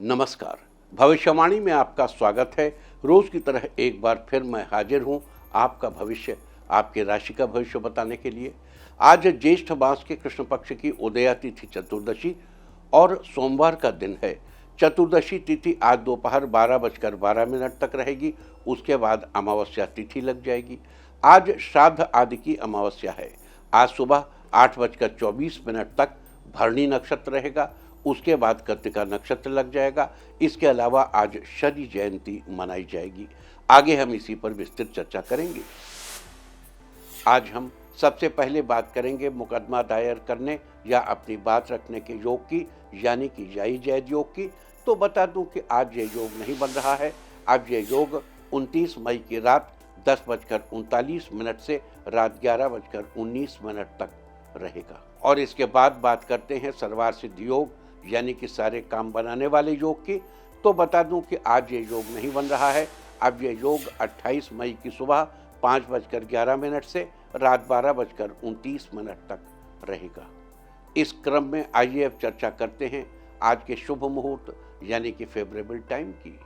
नमस्कार। भविष्यवाणी में आपका स्वागत है। रोज की तरह एक बार फिर मैं हाजिर हूं आपका भविष्य, आपके राशि का भविष्य बताने के लिए। आज ज्येष्ठ मास के कृष्ण पक्ष की उदया तिथि चतुर्दशी और सोमवार का दिन है। चतुर्दशी तिथि आज दोपहर 12:12 तक रहेगी। उसके बाद अमावस्या तिथि लग जाएगी। आज श्राद्ध आदि की अमावस्या है। आज सुबह 8:24 तक भरणी नक्षत्र रहेगा। उसके बाद कृत्तिका नक्षत्र लग जाएगा। इसके अलावा आज शनि जयंती मनाई जाएगी। आगे हम इसी पर विस्तृत चर्चा करेंगे। आज हम सबसे पहले बात करेंगे मुकदमा दायर करने या अपनी बात रखने के योग की, यानी कि जायज जैद योग की। तो बता दूं कि आज ये योग नहीं बन रहा है। आज ये योग 29 मई की रात 10:39 से रात 11:19 तक रहेगा। और इसके बाद बात करते हैं सर्वार सिद्ध योग, यानी कि सारे काम बनाने वाले योग की। तो बता दूं कि आज ये योग नहीं बन रहा है। अब ये योग 28 मई की सुबह 5:11 से रात 12:29 तक रहेगा। इस क्रम में आइए अब चर्चा करते हैं आज के शुभ मुहूर्त, यानी कि फेवरेबल टाइम की।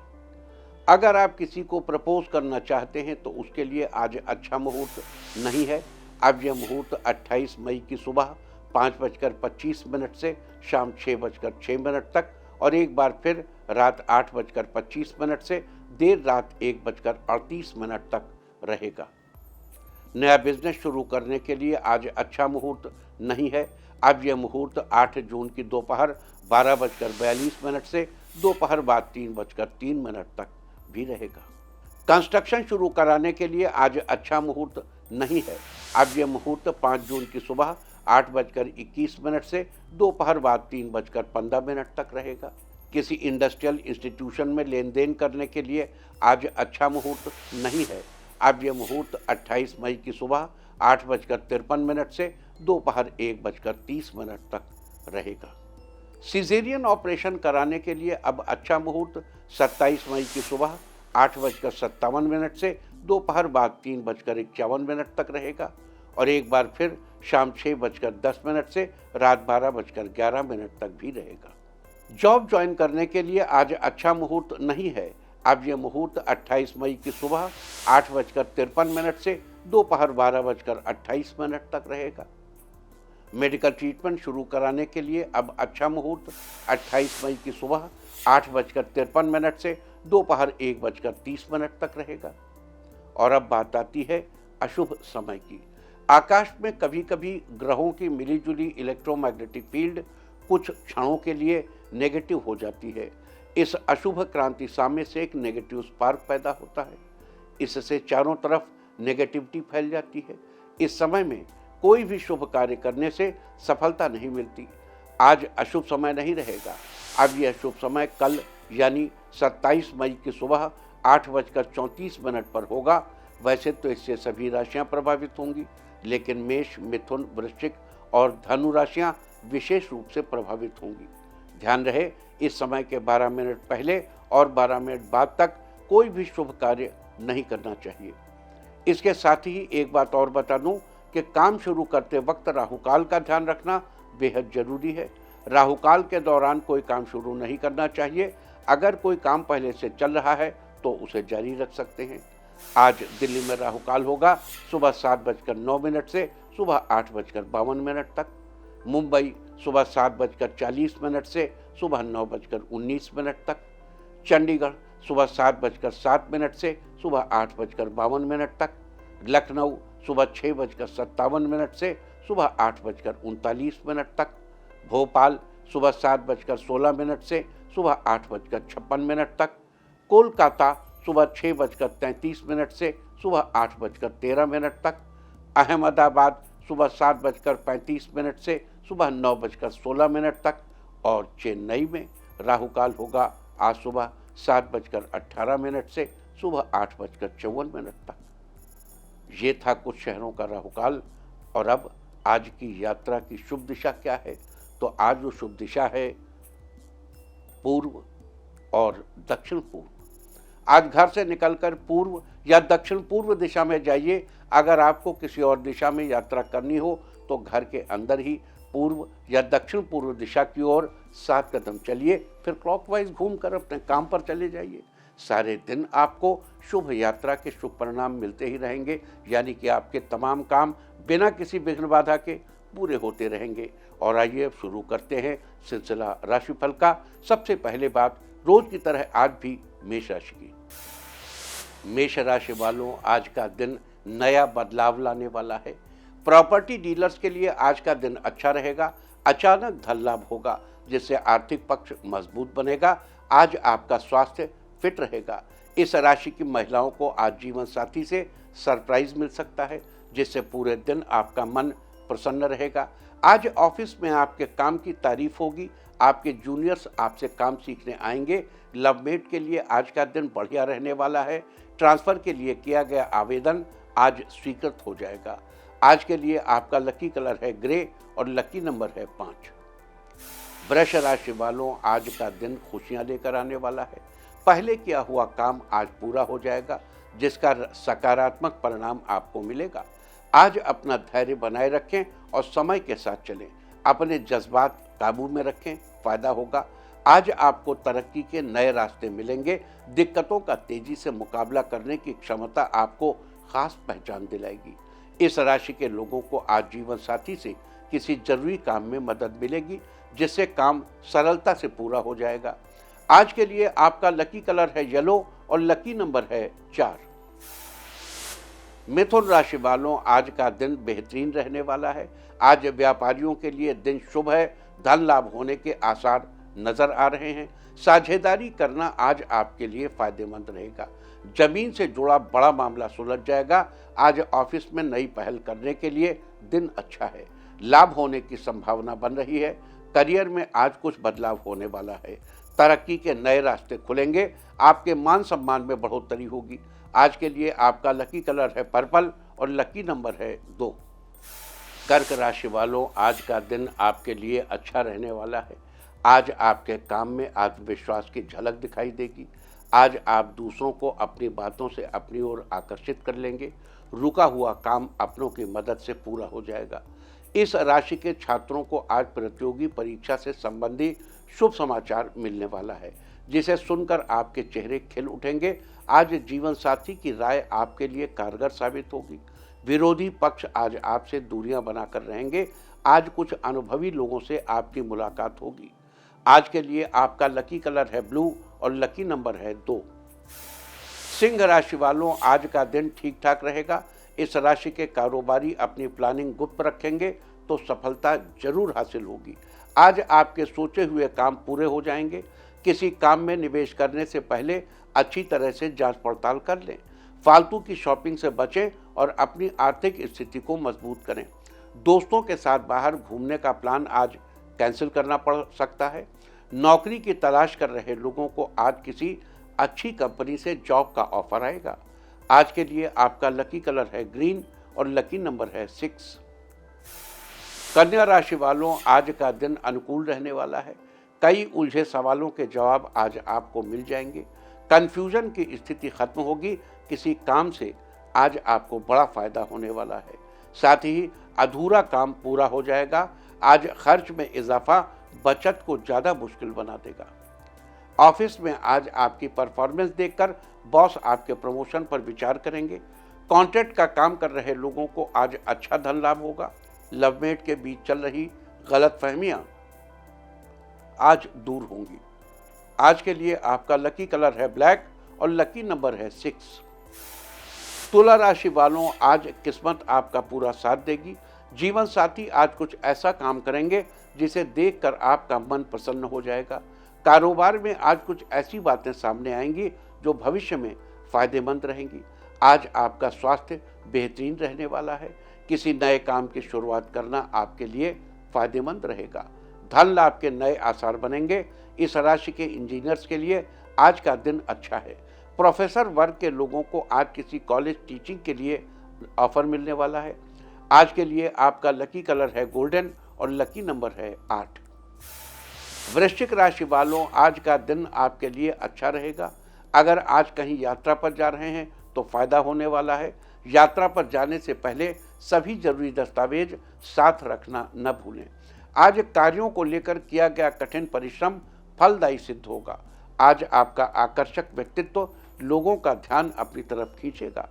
अगर आप किसी को प्रपोज करना चाहते हैं तो उसके लिए आज अच्छा मुहूर्त नहीं है। अब यह मुहूर्त 28 मई की सुबह 5:25 से शाम 6:06 तक और एक बार फिर रात 8:25 से देर रात 1:38 तक रहेगा। नया बिजनेस शुरू करने के लिए आज अच्छा मुहूर्त नहीं है। अब यह मुहूर्त 8 जून की दोपहर 12:42 से दोपहर बाद 3:03 तक भी रहेगा। कंस्ट्रक्शन शुरू कराने के लिए आज अच्छा मुहूर्त नहीं है। अब यह मुहूर्त 5 जून की सुबह 8:21 से दोपहर बाद 3:15 तक रहेगा। किसी इंडस्ट्रियल इंस्टीट्यूशन में लेन देन करने के लिए आज अच्छा मुहूर्त नहीं है। अब यह मुहूर्त 28 मई की सुबह 8:53 से दोपहर 1:30 तक रहेगा। सिजेरियन ऑपरेशन कराने के लिए अब अच्छा मुहूर्त 27 मई की सुबह 8:57 से दोपहर बाद 3:51 तक रहेगा और एक बार फिर शाम 6:10 से रात 12:11 तक भी रहेगा। जॉब ज्वाइन करने के लिए आज अच्छा मुहूर्त नहीं है। अब यह मुहूर्त 28 मई की सुबह 8:53 से दोपहर 12:28 तक रहेगा। मेडिकल ट्रीटमेंट शुरू कराने के लिए अब अच्छा मुहूर्त 28 मई की सुबह 8:53 से दोपहर 1:30 तक रहेगा। और अब बात आती है अशुभ समय की। आकाश में कभी कभी ग्रहों की मिलीजुली इलेक्ट्रोमैग्नेटिक फील्ड कुछ क्षणों के लिए नेगेटिव हो जाती है। इस अशुभ क्रांति साम्य से एक नेगेटिव स्पार्क पैदा होता है। इससे चारों तरफ नेगेटिविटी फैल जाती है। इस समय में कोई भी शुभ कार्य करने से सफलता नहीं मिलती। आज अशुभ समय नहीं रहेगा। अब यह शुभ समय कल यानी 27 मई की सुबह 8:34 पर होगा। वैसे तो इससे सभी राशियां प्रभावित होंगी, लेकिन मेष, मिथुन, वृश्चिक और धनु राशियां विशेष रूप से प्रभावित होंगी। ध्यान रहे, इस समय के 12 मिनट पहले और 12 मिनट बाद तक कोई भी शुभ कार्य नहीं करना चाहिए। इसके साथ ही एक बात और बता दूं कि काम शुरू करते वक्त राहुकाल का ध्यान रखना बेहद जरूरी है। राहुकाल के दौरान कोई काम शुरू नहीं करना चाहिए। अगर कोई काम पहले से चल रहा है तो उसे जारी रख सकते हैं। आज दिल्ली में राहुकाल होगा सुबह 7:09 से सुबह 8:52 तक। मुंबई सुबह 7:40 से सुबह 9:19 तक। चंडीगढ़ सुबह 7:07 से सुबह 8:52 तक। लखनऊ सुबह 6:57 से सुबह 8:39 तक। भोपाल सुबह 7:16 से सुबह 8:56 तक। कोलकाता सुबह 6:33 से सुबह 8:13 तक। अहमदाबाद सुबह 7:35 से सुबह 9:16 तक। और चेन्नई में राहुकाल होगा आज सुबह 7:18 से सुबह 8:54 तक। ये था कुछ शहरों का राहुकाल। और अब आज की यात्रा की शुभ दिशा क्या है? तो आज जो शुभ दिशा है पूर्व और दक्षिण पूर्व। आज घर से निकलकर पूर्व या दक्षिण पूर्व दिशा में जाइए। अगर आपको किसी और दिशा में यात्रा करनी हो तो घर के अंदर ही पूर्व या दक्षिण पूर्व दिशा की ओर 7 कदम चलिए, फिर क्लॉकवाइज घूमकर अपने काम पर चले जाइए। सारे दिन आपको शुभ यात्रा के शुभ परिणाम मिलते ही रहेंगे, यानी कि आपके तमाम काम बिना किसी विघ्न बाधा के पूरे होते रहेंगे। और आइए अब शुरू करते हैं सिलसिला राशिफल का। सबसे पहले बात रोज की तरह आज भी मेष राशि की। मेष राशि वालों, आज का दिन नया बदलाव लाने वाला है। प्रॉपर्टी डीलर्स के लिए आज का दिन अच्छा रहेगा। अचानक धन लाभ होगा, जिससे आर्थिक पक्ष मजबूत बनेगा। आज आपका स्वास्थ्य फिट रहेगा। इस राशि की महिलाओं को आज जीवन साथी से सरप्राइज मिल सकता है, जिससे पूरे दिन आपका मन प्रसन्न रहेगा। आज ऑफिस में आपके काम की तारीफ होगी। आपके जूनियर्स आपसे काम सीखने आएंगे। लवमेट के लिए आज का दिन बढ़िया रहने वाला है। ट्रांसफर के लिए किया गया आवेदन आज स्वीकृत हो जाएगा। आज के लिए आपका लकी कलर है ग्रे और लकी नंबर है 5। वृष राशि वालों, आज का दिन खुशियां लेकर आने वाला है। पहले किया हुआ काम आज पूरा हो जाएगा, जिसका सकारात्मक परिणाम आपको मिलेगा। आज अपना धैर्य बनाए रखें और समय के साथ चलें। अपने जज्बात काबू में रखें, फायदा होगा। आज आपको तरक्की के नए रास्ते मिलेंगे। दिक्कतों का तेजी से मुकाबला करने की क्षमता आपको खास पहचान दिलाएगी। इस राशि के लोगों को आज जीवन साथी से किसी जरूरी काम में मदद मिलेगी, जिससे काम सरलता से पूरा हो जाएगा। आज के लिए आपका लकी कलर है येलो और लकी नंबर है 4। मिथुन राशि वालों, आज का दिन बेहतरीन रहने वाला है। आज व्यापारियों के लिए दिन शुभ है। धन लाभ होने के आसार नजर आ रहे हैं। साझेदारी करना आज आपके लिए फायदेमंद रहेगा। जमीन से जुड़ा बड़ा मामला सुलझ जाएगा। आज ऑफिस में नई पहल करने के लिए दिन अच्छा है। लाभ होने की संभावना बन रही है। करियर में आज कुछ बदलाव होने वाला है। तरक्की के नए रास्ते खुलेंगे। आपके मान सम्मान में बढ़ोतरी होगी। आज के लिए आपका लकी कलर है पर्पल और लकी नंबर है 2। कर्क राशि वालों, आज का दिन आपके लिए अच्छा रहने वाला है। आज आपके काम में आत्मविश्वास की झलक दिखाई देगी। आज आप दूसरों को अपनी बातों से अपनी ओर आकर्षित कर लेंगे। रुका हुआ काम अपनों की मदद से पूरा हो जाएगा। इस राशि के छात्रों को आज प्रतियोगी परीक्षा से संबंधी शुभ समाचार मिलने वाला है, जिसे सुनकर आपके चेहरे खिल उठेंगे। आज जीवन साथी की राय आपके लिए कारगर साबित होगी। विरोधी पक्ष आज आपसे दूरियां बनाकर रहेंगे। आज कुछ अनुभवी लोगों से आपकी मुलाकात होगी। आज के लिए आपका लकी कलर है ब्लू और लकी नंबर है 2। सिंह राशि वालों, आज का दिन ठीक ठाक रहेगा। इस राशि के कारोबारी अपनी प्लानिंग गुप्त रखेंगे तो सफलता जरूर हासिल होगी। आज आपके सोचे हुए काम पूरे हो जाएंगे। किसी काम में निवेश करने से पहले अच्छी तरह से जांच पड़ताल कर लें। फालतू की शॉपिंग से बचें और अपनी आर्थिक स्थिति को मजबूत करें। दोस्तों के साथ बाहर घूमने का प्लान आज कैंसिल करना पड़ सकता है। नौकरी की तलाश कर रहे लोगों को आज किसी अच्छी कंपनी से जॉब का ऑफर आएगा। आज के लिए आपका लकी कलर है ग्रीन और लकी नंबर है 6। कन्या राशि वालों, आज का दिन अनुकूल रहने वाला है। कई उलझे सवालों के जवाब आज आपको मिल जाएंगे। कंफ्यूजन की स्थिति खत्म होगी। किसी काम से आज आपको बड़ा फायदा होने वाला है। साथ ही अधूरा काम पूरा हो जाएगा। आज खर्च में इजाफा बचत को ज़्यादा मुश्किल बना देगा। ऑफिस में आज आपकी परफॉर्मेंस देखकर बॉस आपके प्रमोशन पर विचार करेंगे। कॉन्ट्रैक्ट का काम कर रहे लोगों को आज अच्छा धन लाभ होगा। लवमेट के बीच चल रही गलतफहमियां आज दूर होंगी। आज के लिए आपका लकी कलर है ब्लैक और लकी नंबर है 6। तुला राशि वालों, आज किस्मत आपका पूरा साथ देगी। जीवन साथी आज कुछ ऐसा काम करेंगे जिसे देखकर आपका मन प्रसन्न हो जाएगा। कारोबार में आज कुछ ऐसी बातें सामने आएंगी जो भविष्य में फायदेमंद रहेंगी। आज आपका स्वास्थ्य बेहतरीन रहने वाला है। किसी नए काम की शुरुआत करना आपके लिए फायदेमंद रहेगा। धन लाभ के नए आसार बनेंगे। इस राशि के इंजीनियर्स के लिए आज का दिन अच्छा है। प्रोफेसर वर्ग के लोगों को आज किसी कॉलेज टीचिंग के लिए ऑफर मिलने वाला है। आज के लिए आपका लकी कलर है गोल्डन और लकी नंबर है 8। वृश्चिक राशि वालों, आज का दिन आपके लिए अच्छा रहेगा। अगर आज कहीं यात्रा पर जा रहे हैं तो फायदा होने वाला है। यात्रा पर जाने से पहले सभी जरूरी दस्तावेज साथ रखना न भूलें। आज कार्यों को लेकर किया गया कठिन परिश्रम फलदायी सिद्ध होगा। आज आपका आकर्षक व्यक्तित्व लोगों का ध्यान अपनी तरफ खींचेगा।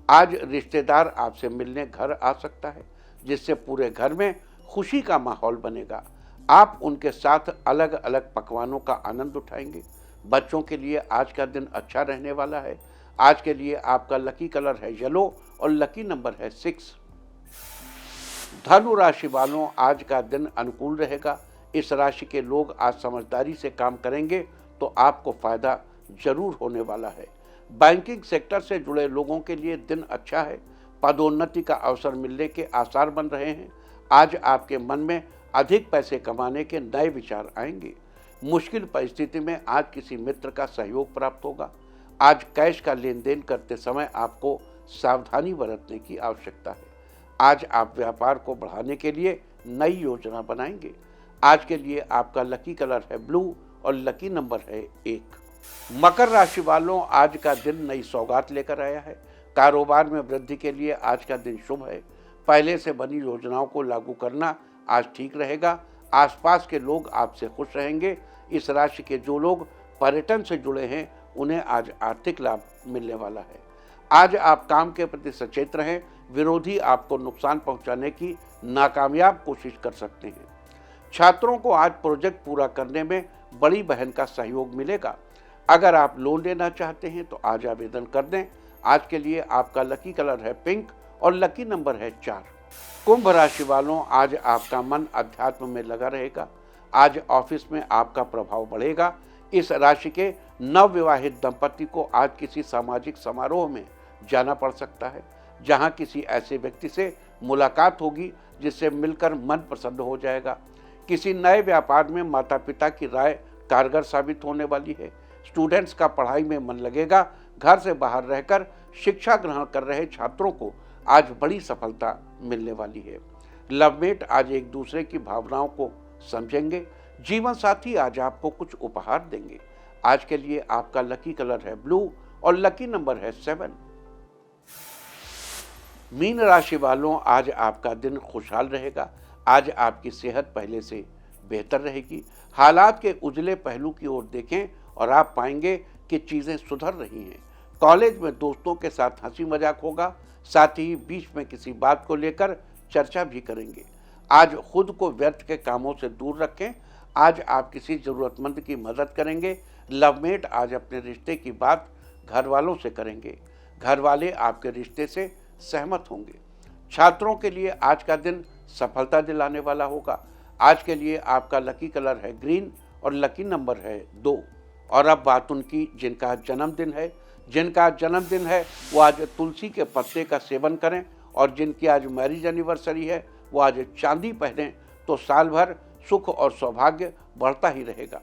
आज रिश्तेदार आपसे मिलने घर आ सकता है, जिससे पूरे घर में खुशी का माहौल बनेगा। आप उनके साथ अलग अलग पकवानों का आनंद उठाएंगे। बच्चों के लिए आज का दिन अच्छा रहने वाला है। आज के लिए आपका लकी कलर है येलो और लकी नंबर है 6। धनु राशि वालों, आज का दिन अनुकूल रहेगा। इस राशि के लोग आज समझदारी से काम करेंगे तो आपको फायदा जरूर होने वाला है। बैंकिंग सेक्टर से जुड़े लोगों के लिए दिन अच्छा है। पदोन्नति का अवसर मिलने के आसार बन रहे हैं। आज आपके मन में अधिक पैसे कमाने के नए विचार आएंगे। मुश्किल परिस्थिति में आज किसी मित्र का सहयोग प्राप्त होगा। आज कैश का लेन देन करते समय आपको सावधानी बरतने की आवश्यकता है। आज आप व्यापार को बढ़ाने के लिए नई योजना बनाएंगे। आज के लिए आपका लकी कलर है ब्लू और लकी नंबर है 1। मकर राशि वालों, आज का दिन नई सौगात लेकर आया है। कारोबार में वृद्धि के लिए आज का दिन शुभ है। पहले से बनी योजनाओं को लागू करना आज ठीक रहेगा। आसपास के लोग आपसे खुश रहेंगे। इस राशि के जो लोग पर्यटन से जुड़े हैं उन्हें आज आर्थिक लाभ मिलने वाला है। आज आप काम के प्रति सचेत रहें। विरोधी आपको नुकसान पहुंचाने की नाकामयाब कोशिश कर सकते हैं। छात्रों को आज प्रोजेक्ट पूरा करने में बड़ी बहन का सहयोग मिलेगा। अगर आप लोन लेना चाहते हैं तो आज आवेदन कर दें। आज के लिए आपका लकी कलर है पिंक और लकी नंबर है 4। कुंभ राशि वालों, आज आपका मन अध्यात्म में लगा रहेगा। आज ऑफिस में आपका प्रभाव बढ़ेगा। इस राशि के नवविवाहित दंपति को आज किसी सामाजिक समारोह में जाना पड़ सकता है, जहां किसी ऐसे व्यक्ति से मुलाकात होगी जिससे मिलकर मन प्रसन्न हो जाएगा। किसी नए व्यापार में माता पिता की राय कारगर साबित होने वाली है। स्टूडेंट्स का पढ़ाई में मन लगेगा। घर से बाहर रहकर शिक्षा ग्रहण कर रहे छात्रों को आज बड़ी सफलता मिलने वाली है। लवमेट आज एक दूसरे की भावनाओं को समझेंगे। जीवन साथी आज आपको कुछ उपहार देंगे। आज के लिए आपका लकी कलर है ब्लू और लकी नंबर है 7। मीन राशि वालों, आज आपका दिन खुशहाल रहेगा। आज आपकी सेहत पहले से बेहतर रहेगी। हालात के उजले पहलू की ओर देखें और आप पाएंगे कि चीज़ें सुधर रही हैं। कॉलेज में दोस्तों के साथ हंसी मजाक होगा। साथ ही बीच में किसी बात को लेकर चर्चा भी करेंगे। आज खुद को व्यर्थ के कामों से दूर रखें। आज आप किसी ज़रूरतमंद की मदद करेंगे। लवमेट आज अपने रिश्ते की बात घर वालों से करेंगे। घर वाले आपके रिश्ते से सहमत होंगे। छात्रों के लिए आज का दिन सफलता दिलाने वाला होगा। आज के लिए आपका लकी कलर है ग्रीन और लकी नंबर है 2। और अब बात उनकी जिनका जन्मदिन है वो आज तुलसी के पत्ते का सेवन करें। और जिनकी आज मैरिज एनिवर्सरी है वो आज चांदी पहनें तो साल भर सुख और सौभाग्य बढ़ता ही रहेगा।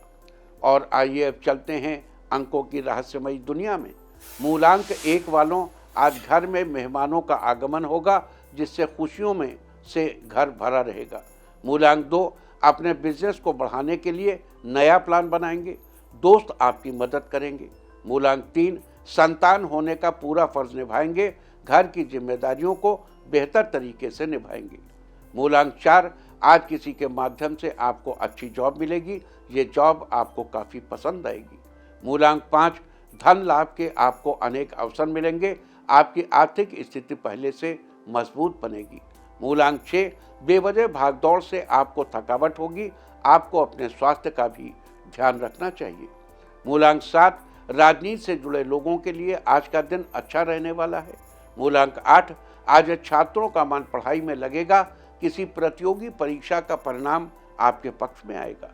और आइए अब चलते हैं अंकों की रहस्यमयी दुनिया में। मूलांक 1 वालों, आज घर में मेहमानों का आगमन होगा जिससे खुशियों में से घर भरा रहेगा। मूलांक 2, अपने बिजनेस को बढ़ाने के लिए नया प्लान बनाएंगे। दोस्त आपकी मदद करेंगे। मूलांक 3, संतान होने का पूरा फर्ज निभाएंगे। घर की जिम्मेदारियों को बेहतर तरीके से निभाएंगे। मूलांक 4, आज किसी के माध्यम से आपको अच्छी जॉब मिलेगी। ये जॉब आपको काफ़ी पसंद आएगी। मूलांक 5, धन लाभ के आपको अनेक अवसर मिलेंगे। आपकी आर्थिक स्थिति पहले से मजबूत बनेगी। मूलांक 6, बेवजह भागदौड़ से आपको थकावट होगी। आपको अपने स्वास्थ्य का भी ध्यान रखना चाहिए। मूलांक 7, राजनीति से जुड़े लोगों के लिए आज का दिन अच्छा रहने वाला है। मूलांक 8, आज छात्रों का मन पढ़ाई में लगेगा। किसी प्रतियोगी परीक्षा का परिणाम आपके पक्ष में आएगा।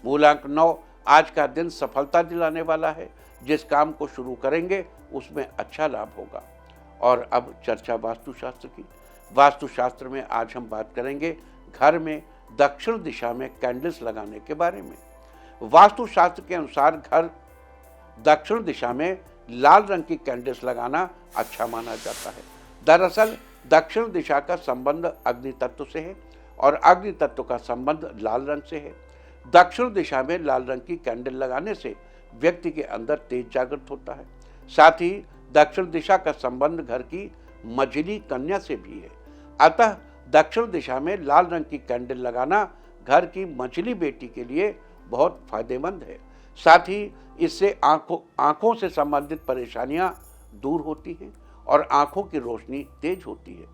मूलांक 9, आज का दिन सफलता दिलाने वाला है। जिस काम को शुरू करेंगे उसमें अच्छा लाभ होगा। और अब चर्चा वास्तुशास्त्र की। वास्तुशास्त्र में आज हम बात करेंगे घर में दक्षिण दिशा में कैंडल्स लगाने के बारे में। वास्तुशास्त्र के अनुसार घर दक्षिण दिशा में लाल रंग की कैंडल्स लगाना अच्छा माना जाता है। दरअसल दक्षिण दिशा का संबंध अग्नि तत्व से है और अग्नि तत्व का संबंध लाल रंग से है। दक्षिण दिशा में लाल रंग की कैंडल लगाने से व्यक्ति के अंदर तेज जागृत होता है। साथ ही दक्षिण दिशा का संबंध घर की मझली कन्या से भी है। अतः दक्षिण दिशा में लाल रंग की कैंडल लगाना घर की मझली बेटी के लिए बहुत फायदेमंद है। साथ ही इससे आंखों से संबंधित परेशानियां दूर होती हैं और आंखों की रोशनी तेज होती है।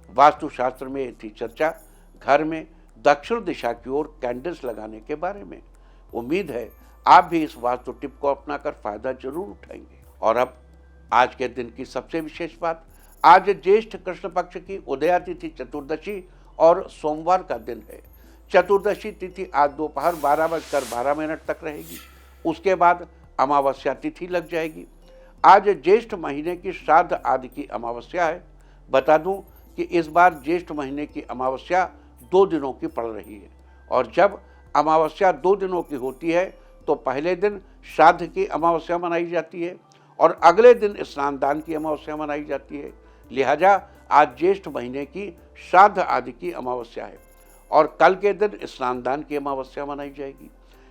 वास्तुशास्त्र में ये थी चर्चा घर में दक्षिण दिशा की ओर कैंडल्स लगाने के बारे में। उम्मीद है आप भी इस वास्तु टिप को अपनाकर फायदा जरूर उठाएंगे। और अब आज के दिन की सबसे विशेष बात, आज ज्येष्ठ कृष्ण पक्ष की उदया तिथि चतुर्दशी और सोमवार का दिन है। चतुर्दशी तिथि आज दोपहर 12:12 तक रहेगी। उसके बाद अमावस्या तिथि लग जाएगी। आज ज्येष्ठ महीने की श्राद्ध आदि की अमावस्या है। बता दूं कि इस बार ज्येष्ठ महीने की अमावस्या 2 दिनों की पड़ रही है और जब अमावस्या 2 दिनों की होती है तो पहले दिन श्राद्ध की अमावस्या मनाई जाती है और अगले दिन स्नान दान की अमावस्या मनाई जाती है। लिहाजा आज ज्येष्ठ महीने की श्राद्ध आदि की अमावस्या है और कल के दिन स्नान दान की अमावस्या मनाई जाएगी।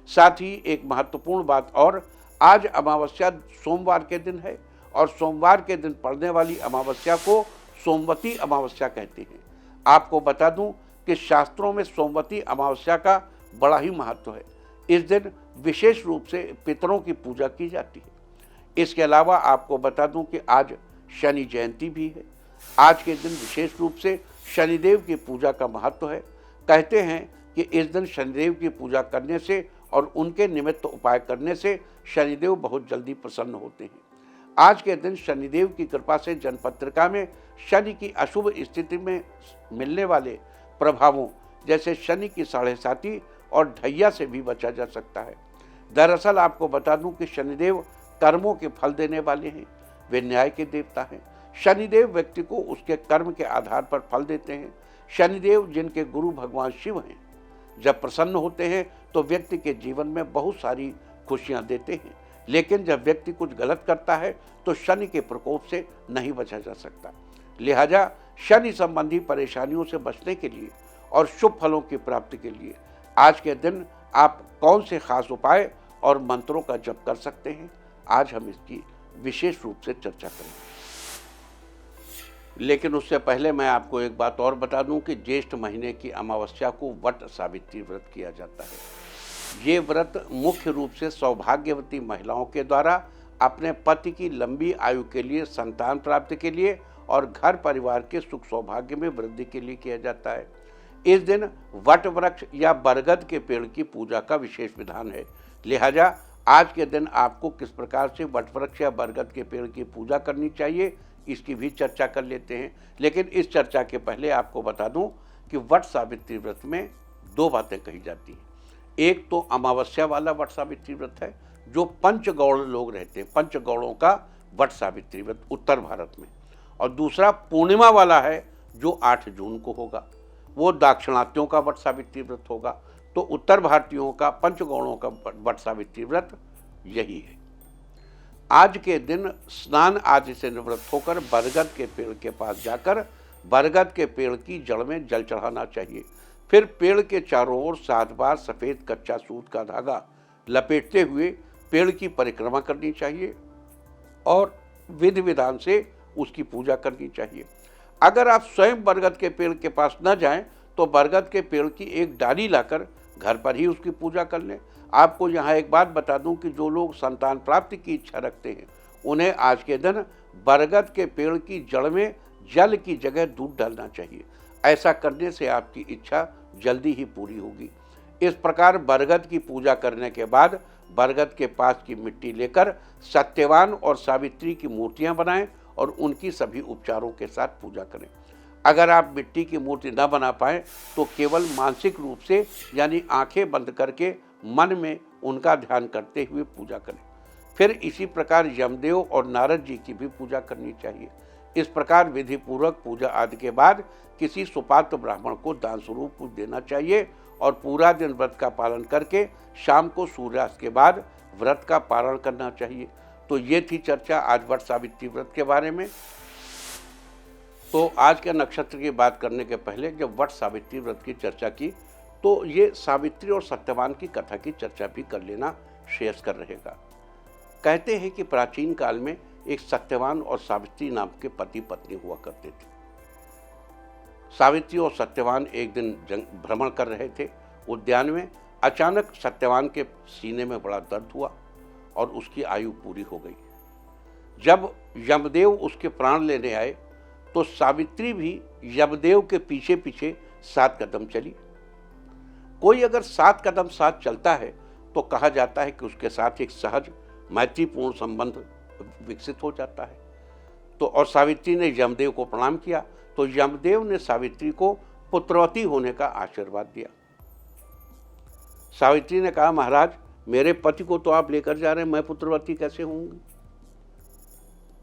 साथ ही एक महत्वपूर्ण बात और, आज अमावस्या सोमवार के दिन है और सोमवार के दिन पड़ने वाली अमावस्या को सोमवती अमावस्या कहते हैं। आपको बता दूं कि शास्त्रों में सोमवती अमावस्या का बड़ा ही महत्व है। इस दिन विशेष रूप से पितरों की पूजा की जाती है। इसके अलावा आपको बता दूं कि आज शनि जयंती भी है। आज के दिन विशेष रूप से शनिदेव की पूजा का महत्व है। कहते हैं कि इस दिन शनिदेव की पूजा करने से और उनके निमित्त उपाय करने से शनिदेव बहुत जल्दी प्रसन्न होते हैं। आज के दिन शनिदेव की कृपा से जनपत्रिका में शनि की अशुभ स्थिति में मिलने वाले प्रभावों जैसे शनि की 7.5 और ढैया से भी बचा जा सकता है। दरअसल आपको बता दूं कि शनिदेव कर्मों के फल देने वाले हैं। वे न्याय के देवता हैं। शनिदेव व्यक्ति को उसके कर्म के आधार पर फल देते हैं। शनिदेव जिनके गुरु भगवान शिव हैं, जब प्रसन्न होते हैं तो व्यक्ति के जीवन में बहुत सारी खुशियां देते हैं, लेकिन जब व्यक्ति कुछ गलत करता है तो शनि के प्रकोप से नहीं बचा जा सकता। लिहाजा शनि संबंधी परेशानियों से बचने के लिए और शुभ फलों की प्राप्ति के लिए आज के दिन आप कौन से खास उपाय और मंत्रों का जप कर सकते हैं, आज हम इसकी विशेष रूप से चर्चा करेंगे। लेकिन उससे पहले मैं आपको एक बात और बता दूं कि ज्येष्ठ महीने की अमावस्या को वट सावित्री व्रत किया जाता है। ये व्रत मुख्य रूप से सौभाग्यवती महिलाओं के द्वारा अपने पति की लंबी आयु के लिए, संतान प्राप्ति के लिए और घर परिवार के सुख सौभाग्य में वृद्धि के लिए किया जाता है। इस दिन वट वृक्ष या बरगद के पेड़ की पूजा का विशेष विधान है। लिहाजा आज के दिन आपको किस प्रकार से वट वृक्ष या बरगद के पेड़ की पूजा करनी चाहिए, इसकी भी चर्चा कर लेते हैं। लेकिन इस चर्चा के पहले आपको बता दूं कि वट सावित्री व्रत में 2 बातें कही जाती हैं। एक तो अमावस्या वाला वट सावित्री व्रत है, जो पंचगौड़ लोग रहते हैं, पंचगौड़ों का वट सावित्री व्रत उत्तर भारत में, और दूसरा पूर्णिमा वाला है जो 8 जून को होगा, वो दाक्षिणात्यों का वट सावित्री व्रत होगा। तो उत्तर भारतीयों का पंचगौड़ों का वट सावित्री व्रत यही है। आज के दिन स्नान आदि से निवृत्त होकर बरगद के पेड़ के पास जाकर बरगद के पेड़ की जड़ में जल चढ़ाना चाहिए। फिर पेड़ के चारों ओर 7 बार सफ़ेद कच्चा सूत का धागा लपेटते हुए पेड़ की परिक्रमा करनी चाहिए और विधि विधान से उसकी पूजा करनी चाहिए। अगर आप स्वयं बरगद के पेड़ के पास न जाएं तो बरगद के पेड़ की एक डाली लाकर घर पर ही उसकी पूजा कर लें। आपको यहाँ एक बात बता दूं कि जो लोग संतान प्राप्ति की इच्छा रखते हैं उन्हें आज के दिन बरगद के पेड़ की जड़ में जल की जगह दूध डालना चाहिए। ऐसा करने से आपकी इच्छा जल्दी ही पूरी होगी। इस प्रकार बरगद की पूजा करने के बाद बरगद के पास की मिट्टी लेकर सत्यवान और सावित्री की मूर्तियां बनाएं और उनकी सभी उपचारों के साथ पूजा करें। अगर आप मिट्टी की मूर्ति न बना पाएँ तो केवल मानसिक रूप से यानी आंखें बंद करके मन में उनका ध्यान करते हुए पूजा करें। फिर इसी प्रकार यमदेव और नारद जी की भी पूजा करनी चाहिए। इस प्रकार विधि पूर्वक पूजा आदि के बाद किसी सुपात्र ब्राह्मण को दान स्वरूप कुछ देना चाहिए और पूरा दिन व्रत का पालन करके शाम को सूर्यास्त के बाद व्रत का पारण करना चाहिए। तो ये थी चर्चा आज वट सावित्री व्रत के बारे में। तो आज के नक्षत्र की बात करने के पहले जब वट सावित्री व्रत की चर्चा की तो ये सावित्री और सत्यवान की कथा की चर्चा भी कर लेना श्रेयस्कर रहेगा। कहते हैं कि प्राचीन काल में एक सत्यवान और सावित्री नाम के पति पत्नी हुआ करते थे। सावित्री और सत्यवान एक दिन भ्रमण कर रहे थे उद्यान में। अचानक सत्यवान के सीने में बड़ा दर्द हुआ और उसकी आयु पूरी हो गई। जब यमदेव उसके प्राण लेने आए तो सावित्री भी यमदेव के पीछे पीछे 7 कदम चली। कोई अगर 7 कदम साथ चलता है तो कहा जाता है कि उसके साथ एक सहज मैत्रीपूर्ण संबंध विकसित हो जाता है। तो और सावित्री ने यमदेव को प्रणाम किया तो यमदेव ने सावित्री को पुत्रवती होने का आशीर्वाद दिया। सावित्री ने कहा, महाराज मेरे पति को तो आप लेकर जा रहे हैं, मैं पुत्रवती कैसे होंगी?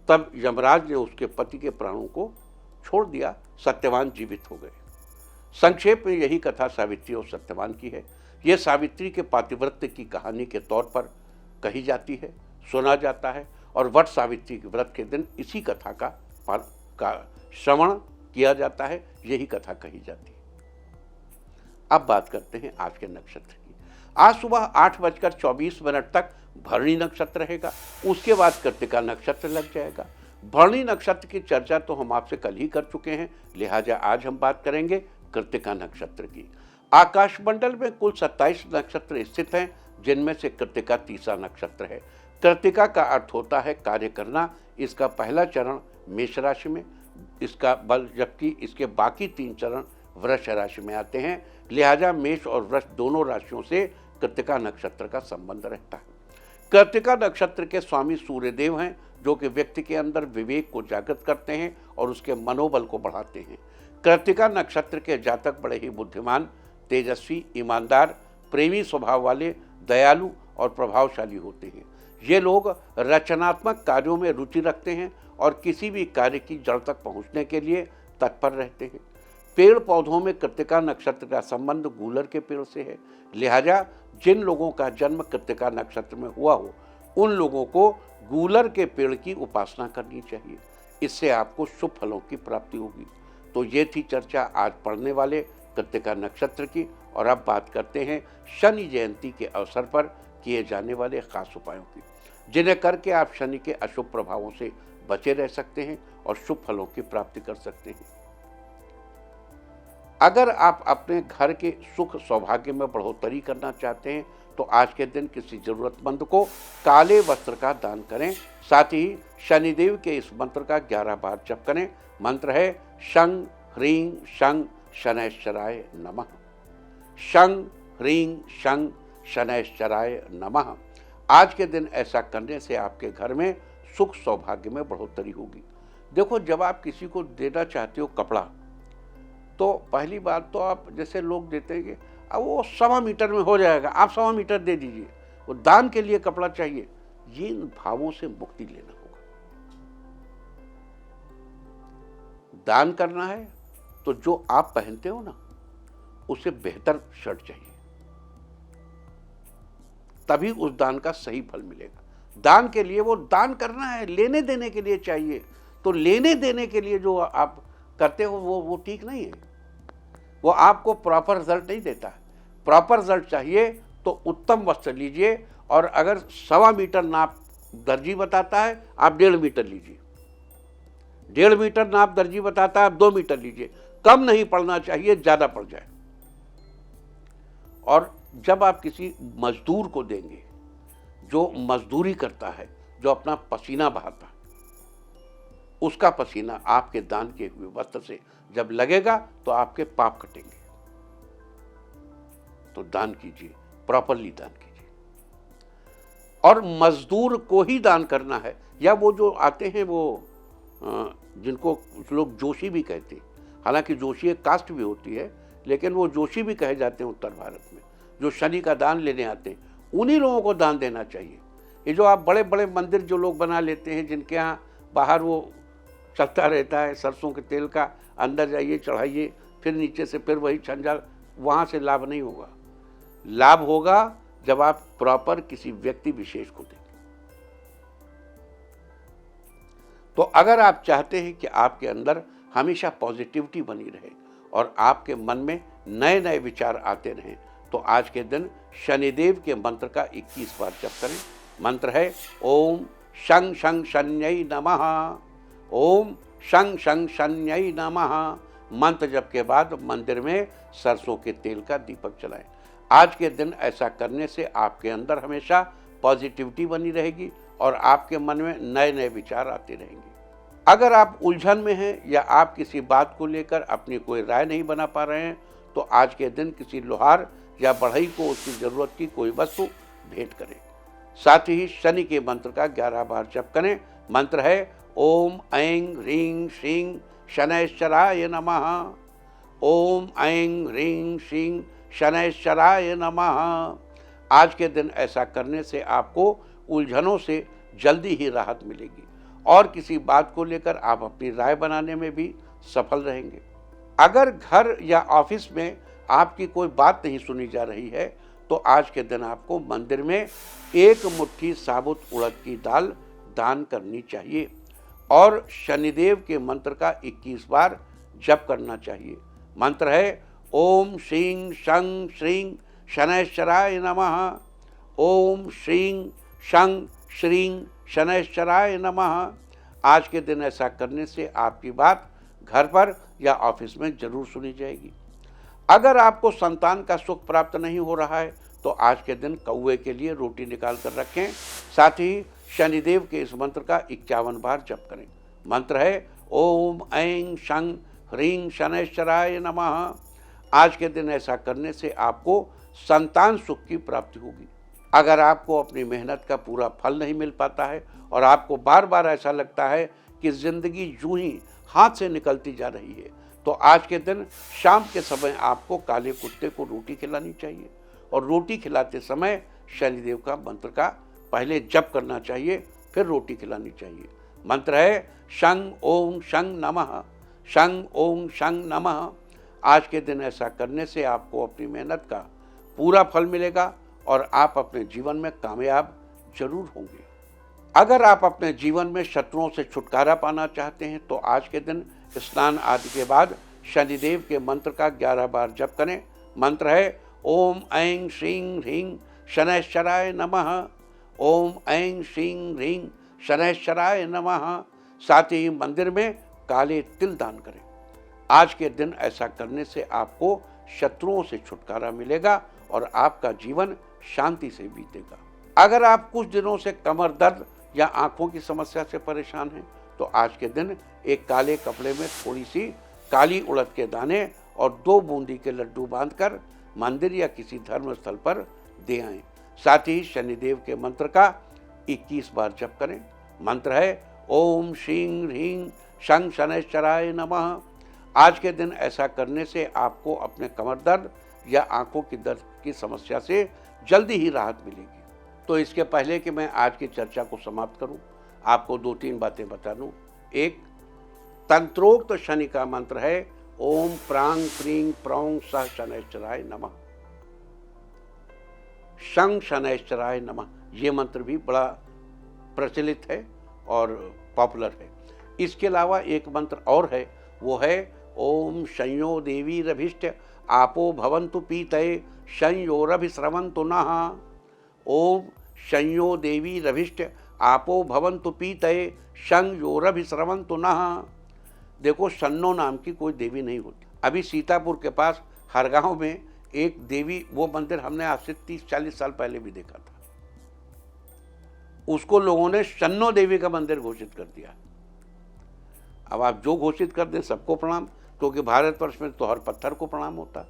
तब यमराज ने उसके पति के प्राणों को छोड़ दिया, सत्यवान जीवित हो गए। संक्षेप में यही कथा सावित्री और सत्यवान की है। यह सावित्री के पातिव्रत्य की कहानी के तौर पर कही जाती है, सुना जाता है और वट सावित्री के व्रत के दिन इसी कथा का श्रवण किया जाता है, यही कथा कही जाती है। अब बात करते हैं आज के नक्षत्र की। आज सुबह 8:24 तक भरणी नक्षत्र रहेगा, उसके बाद कृत्तिका नक्षत्र लग जाएगा। भरणी नक्षत्र की चर्चा तो हम आपसे कल ही कर चुके हैं, लिहाजा आज हम बात करेंगे कृत्तिका नक्षत्र की। आकाशमंडल में कुल 27 नक्षत्र स्थित हैं, जिनमें से कृत्तिका तीसरा नक्षत्र है। कृत्तिका का अर्थ होता है कार्य करना। इसका पहला चरण मेष राशि में, इसका बल, जबकि इसके बाकी 3 चरण वृष राशि में आते हैं। लिहाजा मेष और वृष दोनों राशियों से कृत्तिका नक्षत्र का संबंध रहता है। कृत्तिका नक्षत्र के स्वामी सूर्यदेव हैं, जो कि व्यक्ति के अंदर विवेक को जागृत करते हैं और उसके मनोबल को बढ़ाते हैं। कृत्तिका नक्षत्र के जातक बड़े ही बुद्धिमान, तेजस्वी, ईमानदार, प्रेमी स्वभाव वाले, दयालु और प्रभावशाली होते हैं। ये लोग रचनात्मक कार्यों में रुचि रखते हैं और किसी भी कार्य की जड़ तक पहुंचने के लिए तत्पर रहते हैं। पेड़ पौधों में कृत्तिका नक्षत्र का संबंध गूलर के पेड़ से है। लिहाजा जिन लोगों का जन्म कृत्तिका नक्षत्र में हुआ हो, उन लोगों को गूलर के पेड़ की उपासना करनी चाहिए। इससे आपको शुभ फलों की प्राप्ति होगी। तो ये थी चर्चा आज पढ़ने वाले कृत्तिका नक्षत्र की। और अब बात करते हैं शनि जयंती के अवसर पर किए जाने वाले खास उपायों की, जिन्हें करके आप शनि के अशुभ प्रभावों से बचे रह सकते हैं और शुभ फलों की प्राप्ति कर सकते हैं। अगर आप अपने घर के सुख सौभाग्य में बढ़ोतरी करना चाहते हैं तो आज के दिन किसी जरूरतमंद को काले वस्त्र का दान करें। साथ ही शनिदेव के इस मंत्र का 11 बार जप करें। मंत्र है शं ह्रीं शं शनैश्चराय नमः। शं ह्रीं शं शनैश्चराय नमः। आज के दिन ऐसा करने से आपके घर में सुख सौभाग्य में बढ़ोतरी होगी। देखो, जब आप किसी को देना चाहते हो कपड़ा, तो पहली बात तो आप जैसे लोग देते हैं कि अब वो 1.25 मीटर में हो जाएगा, आप 1.25 मीटर दे दीजिए, वो दान के लिए कपड़ा चाहिए। ये इन भावों से मुक्ति लेना होगा। दान करना है तो जो आप पहनते हो ना, उससे बेहतर शर्ट चाहिए, तभी उस दान का सही फल मिलेगा। दान के लिए वो दान करना है, लेने देने के लिए चाहिए। तो लेने देने के लिए जो आप करते हो वो ठीक नहीं है, वो आपको प्रॉपर रिजल्ट नहीं देता है। प्रॉपर रिजल्ट चाहिए तो उत्तम वस्त्र लीजिए, और अगर 1.25 मीटर नाप दर्जी बताता है, आप 1.5 मीटर लीजिए। 1.5 मीटर नाप दर्जी बताता है, आप 2 मीटर लीजिए। कम नहीं पड़ना चाहिए, ज़्यादा पड़ जाए। और जब आप किसी मजदूर को देंगे, जो मजदूरी करता है, जो अपना पसीना बहाता है, उसका पसीना आपके दान किए हुए वस्त्र से जब लगेगा तो आपके पाप कटेंगे। तो दान कीजिए, प्रॉपरली दान कीजिए। और मजदूर को ही दान करना है, या वो जो आते हैं वो जिनको लोग जोशी भी कहते हैं, हालांकि जोशी एक कास्ट भी होती है, लेकिन वो जोशी भी कहे जाते हैं उत्तर भारत में, जो शनि का दान लेने आते हैं, उन्हीं लोगों को दान देना चाहिए। ये जो आप बड़े बड़े मंदिर जो लोग बना लेते हैं, जिनके यहाँ बाहर वो चलता रहता है सरसों के तेल का, अंदर जाइए चढ़ाइए, फिर नीचे से फिर वही छंजा, वहाँ से लाभ नहीं होगा। लाभ होगा जब आप प्रॉपर किसी व्यक्ति विशेष को देंगे। तो अगर आप चाहते हैं कि आपके अंदर हमेशा पॉजिटिविटी बनी रहे और आपके मन में नए नए विचार आते रहें, तो आज के दिन शनिदेव के मंत्र का 21 बार जप करें। मंत्र है ओम शं शं शन्यै नमः। ओम शं शं शन्यै नमः। मंत्र जप के बाद मंदिर में सरसों के तेल का दीपक जलाएं। आज के दिन ऐसा करने से आपके अंदर हमेशा पॉजिटिविटी बनी रहेगी और आपके मन में नए नए विचार आते रहेंगे। अगर आप उलझन में हैं या आप किसी बात को लेकर अपनी कोई राय नहीं बना पा रहे हैं तो आज के दिन किसी लोहार या बढ़ई को उसकी ज़रूरत की कोई वस्तु भेंट करें। साथ ही शनि के मंत्र का 11 बार जप करें। मंत्र है ओम ऐं ह्रीं श्रीं शनैश्चराय नमः। ओम ऐं ह्रीं श्रीं शनैश्चराय नमः। आज के दिन ऐसा करने से आपको उलझनों से जल्दी ही राहत मिलेगी और किसी बात को लेकर आप अपनी राय बनाने में भी सफल रहेंगे। अगर घर या ऑफिस में आपकी कोई बात नहीं सुनी जा रही है तो आज के दिन आपको मंदिर में 1 मुट्ठी साबुत उड़द की दाल दान करनी चाहिए और शनिदेव के मंत्र का 21 बार जप करना चाहिए। मंत्र है ओम श्रीं शं श्रीं शनैश्चराय नमः। ओम श्रीं शं श्रीं शनैश्चराय नमः। आज के दिन ऐसा करने से आपकी बात घर पर या ऑफिस में जरूर सुनी जाएगी। अगर आपको संतान का सुख प्राप्त नहीं हो रहा है तो आज के दिन कौवे के लिए रोटी निकाल कर रखें। साथ ही शनिदेव के इस मंत्र का 51 बार जप करें। मंत्र है ओम ऐं शं ह्रीं शनैश्चराय नमः। आज के दिन ऐसा करने से आपको संतान सुख की प्राप्ति होगी। अगर आपको अपनी मेहनत का पूरा फल नहीं मिल पाता है और आपको बार बार ऐसा लगता है कि ज़िंदगी यूं ही हाथ से निकलती जा रही है तो आज के दिन शाम के समय आपको काले कुत्ते को रोटी खिलानी चाहिए और रोटी खिलाते समय शनिदेव का मंत्र का पहले जप करना चाहिए, फिर रोटी खिलानी चाहिए। मंत्र है शं ओम शं नमः। शं ओम शं नमः। आज के दिन ऐसा करने से आपको अपनी मेहनत का पूरा फल मिलेगा और आप अपने जीवन में कामयाब जरूर होंगे। अगर आप अपने जीवन में शत्रुओं से छुटकारा पाना चाहते हैं तो आज के दिन स्नान आदि के बाद शनिदेव के मंत्र का 11 बार जप करें। मंत्र है ओम ऐं श्रीं ह्रीं शनैश्चराय नमः। ओम ऐं श्रीं ह्रीं शनैश्चराय नमः। साथ ही मंदिर में काले तिल दान करें। आज के दिन ऐसा करने से आपको शत्रुओं से छुटकारा मिलेगा और आपका जीवन शांति से बीतेगा। अगर आप कुछ दिनों से कमर दर्द या आंखों की समस्या से परेशान हैं तो आज के दिन एक काले कपड़े में थोड़ी सी काली उड़द के दाने और 2 बूंदी के लड्डू बांधकर मंदिर या किसी धर्म स्थल पर दे आएं। साथ ही शनिदेव के मंत्र का 21 बार जप करें। मंत्र है ओम श्रीं ह्रीं शं शनैश्चराय नमः। आज के दिन ऐसा करने से आपको अपने कमर दर्द या आंखों की दर्द की समस्या से जल्दी ही राहत मिलेगी। तो इसके पहले कि मैं आज की चर्चा को समाप्त करूं, आपको 2-3 बातें बता दूं। एक, तंत्रोक्त शनि का मंत्र है ओम प्रांग प्रीं प्रौं सह शनैश्चराय नमः। शं शनैश्चराय नमः ये मंत्र भी बड़ा प्रचलित है और पॉपुलर है। इसके अलावा एक मंत्र और है, वो है ओम शंयो देवी रभिष्ट आपो भवन्तु पीतये शंयोरभिस्रवन्तु नः। ओम शंयो देवी रभिष्ट आपो भवन्तु पीतये शंयोरभिस्रवन्तु नः। देखो, शन्नो नाम की कोई देवी नहीं होती। अभी सीतापुर के पास हर गांव में एक देवी, वो मंदिर हमने आज से 30-40 साल पहले भी देखा था, उसको लोगों ने शन्नो देवी का मंदिर घोषित कर दिया। अब आप जो घोषित कर दें सबको प्रणाम, क्योंकि भारतवर्ष में तो हर पत्थर को प्रणाम होता।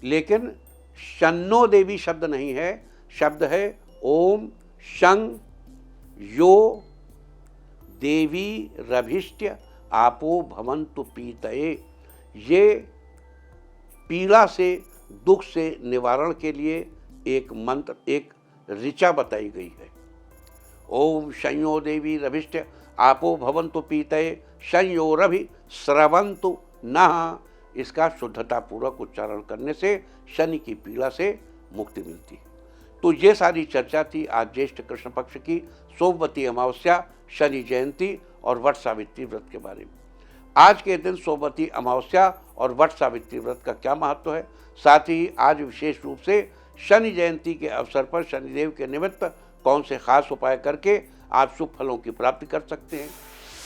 लेकिन शन्नो देवी शब्द नहीं है, शब्द है ओम शं यो देवी रभिष्ट आपो भवन्तु पीतये। ये पीड़ा से, दुख से निवारण के लिए एक मंत्र, एक ऋचा बताई गई है। ओम शंयो देवी रभिष्ट आपो भवन्तु पीतये शंयोरभि स्रवन्तु नः। इसका शुद्धता पूर्वक उच्चारण करने से शनि की पीड़ा से मुक्ति मिलती है। तो ये सारी चर्चा थी आज ज्येष्ठ कृष्ण पक्ष की सोमवती अमावस्या, शनि जयंती और वट सावित्री व्रत के बारे में। आज के दिन सोमवती अमावस्या और वट सावित्री व्रत का क्या महत्व है, साथ ही आज विशेष रूप से शनि जयंती के अवसर पर शनिदेव के निमित्त कौन से खास उपाय करके आप शुभ फलों की प्राप्ति कर सकते हैं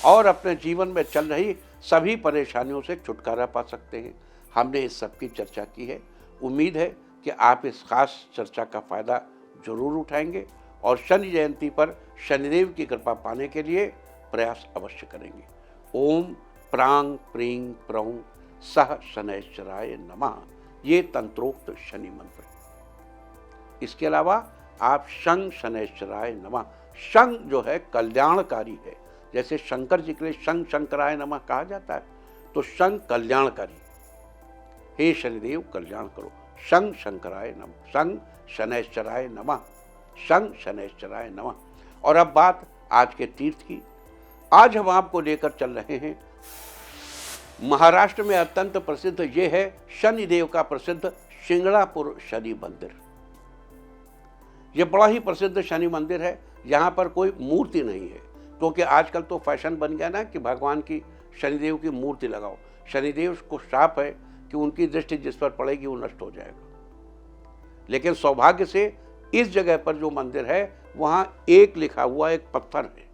और अपने जीवन में चल रही सभी परेशानियों से छुटकारा पा सकते हैं। हमने इस सब की चर्चा की है। उम्मीद है कि आप इस खास चर्चा का फ़ायदा जरूर उठाएंगे और शनि जयंती पर शनिदेव की कृपा पाने के लिए प्रयास अवश्य करेंगे। ओम प्रांग प्रींग प्रौं सह शनैश्चराय नमः, ये तंत्रोक्त शनि मंत्र। इसके अलावा आप शं शनैश्चराय नमः, शं जो है कल्याणकारी है, जैसे शंकर जी के लिए शं शंकराय नमः कहा जाता है, तो शं कल्याणकारी, हे शनिदेव कल्याण करो, शं शंकराय नमः, शं शनैश्चराय नमः, शं शनैश्चराय नमः। और अब बात आज के तीर्थ की। आज हम आपको लेकर चल रहे हैं महाराष्ट्र में अत्यंत प्रसिद्ध, ये है शनिदेव का प्रसिद्ध शिंगणापुर शनि मंदिर। ये बड़ा ही प्रसिद्ध शनि मंदिर है। यहाँ पर कोई मूर्ति नहीं है, क्योंकि आजकल तो फैशन बन गया ना कि भगवान की, शनिदेव की मूर्ति लगाओ। शनिदेव को श्राप है कि उनकी दृष्टि जिस पर पड़ेगी वो नष्ट हो जाएगा। लेकिन सौभाग्य से इस जगह पर जो मंदिर है वहाँ एक लिखा हुआ एक पत्थर है,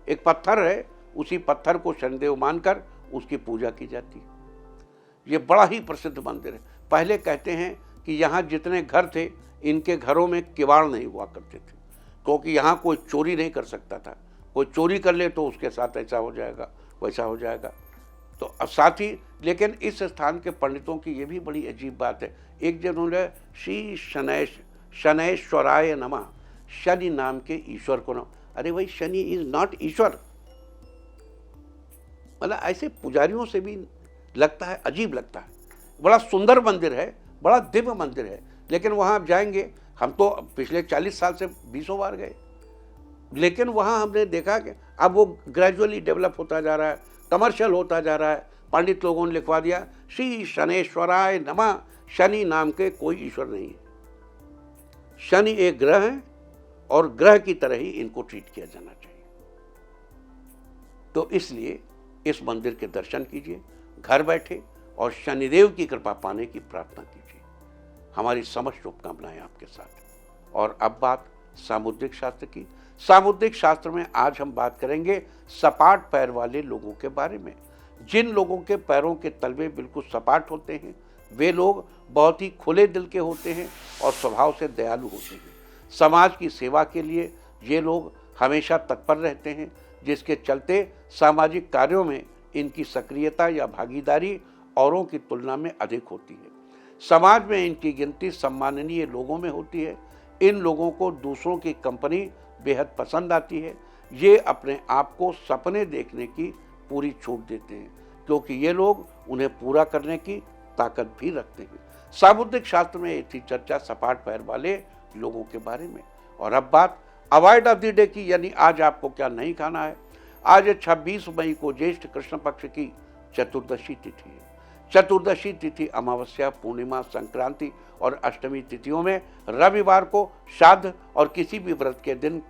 एक पत्थर है, उसी पत्थर को शनिदेव मानकर उसकी पूजा की जाती है। ये बड़ा ही प्रसिद्ध मंदिर है। पहले कहते हैं कि यहाँ जितने घर थे, इनके घरों में किवाड़ नहीं हुआ करते थे, क्योंकि यहाँ कोई चोरी नहीं कर सकता था। कोई चोरी कर ले तो उसके साथ ऐसा हो जाएगा, वैसा हो जाएगा। तो अब साथ ही, लेकिन इस स्थान के पंडितों की ये भी बड़ी अजीब बात है। एक जन उन्होंने श्री शनैश्वराय नमः, शनि नाम के ईश्वर को नाम। अरे भाई, शनि इज नॉट ईश्वर। मतलब ऐसे पुजारियों से भी लगता है, अजीब लगता है। बड़ा सुंदर मंदिर है, बड़ा दिव्य मंदिर है, लेकिन वहाँ आप जाएंगे, हम तो पिछले 40 साल से 20 बार गए, लेकिन वहाँ हमने देखा कि अब वो ग्रेजुअली डेवलप होता जा रहा है, कमर्शियल होता जा रहा है। पंडित लोगों ने लिखवा दिया श्री शनैश्वराय नमः, शनि नाम के कोई ईश्वर नहीं है। शनि एक ग्रह है और ग्रह की तरह ही इनको ट्रीट किया जाना चाहिए। तो इसलिए इस मंदिर के दर्शन कीजिए, घर बैठे, और शनिदेव की कृपा पाने की प्रार्थना कीजिए। हमारी समस्त शुभकामनाएं आपके साथ। और अब बात सामुद्रिक शास्त्र की। सामुद्रिक शास्त्र में आज हम बात करेंगे सपाट पैर वाले लोगों के बारे में। जिन लोगों के पैरों के तलवे बिल्कुल सपाट होते हैं, वे लोग बहुत ही खुले दिल के होते हैं और स्वभाव से दयालु होते हैं। समाज की सेवा के लिए ये लोग हमेशा तत्पर रहते हैं, जिसके चलते सामाजिक कार्यों में इनकी सक्रियता या भागीदारी औरों की तुलना में अधिक होती है। समाज में इनकी गिनती सम्माननीय लोगों में होती है। इन लोगों को दूसरों की कंपनी बेहद पसंद आती है। ये अपने आप को सपने देखने की पूरी छूट देते हैं, क्योंकि ये लोग उन्हें पूरा करने की ताकत भी रखते हैं। सामुद्रिक शास्त्र में एक थी चर्चा सपाट पैर वाले लोगों के बारे में। और अब बात अवॉइड ऑफ द डे की, यानी आज आपको क्या नहीं खाना है। आज 26 मई को ज्येष्ठ कृष्ण पक्ष की चतुर्दशी तिथि है। चतुर्दशी तिथि अमावस्या, पूर्णिमा, संक्रांति और अष्टमी तिथियों में रविवार को श्राद्ध और किसी भी व्रत के दिन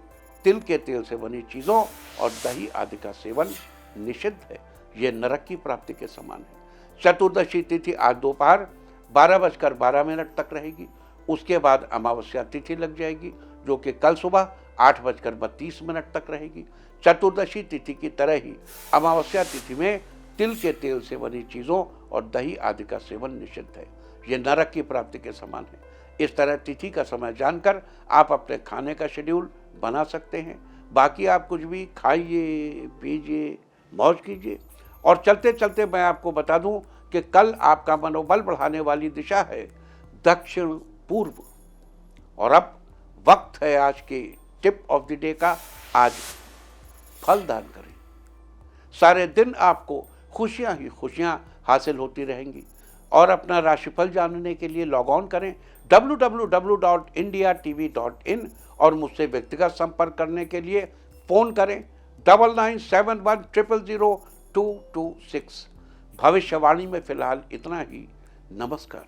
तिल के तेल से बनी चीज़ों और दही आदि का सेवन निषिद्ध है। ये नरक की प्राप्ति के समान है। चतुर्दशी तिथि आज दोपहर 12:12 तक रहेगी। उसके बाद अमावस्या तिथि लग जाएगी, जो कि कल सुबह 8:32 तक रहेगी। चतुर्दशी तिथि की तरह ही अमावस्या तिथि में तिल के तेल से बनी चीज़ों और दही आदि का सेवन निषिद्ध है। ये नरक की प्राप्ति के समान है। इस तरह तिथि का समय जानकर आप अपने खाने का शेड्यूल बना सकते हैं। बाकी आप कुछ भी खाइए, पीजिए, मौज कीजिए। और चलते चलते मैं आपको बता दूं कि कल आपका मनोबल बढ़ाने वाली दिशा है दक्षिण पूर्व। और अब वक्त है आज के टिप ऑफ द डे का। आज फल दान करें, सारे दिन आपको खुशियां ही खुशियां हासिल होती रहेंगी। और अपना राशिफल जानने के लिए लॉग ऑन करें www.indiatv.in और मुझसे व्यक्तिगत संपर्क करने के लिए फ़ोन करें 9971000226। भविष्यवाणी में फिलहाल इतना ही। नमस्कार।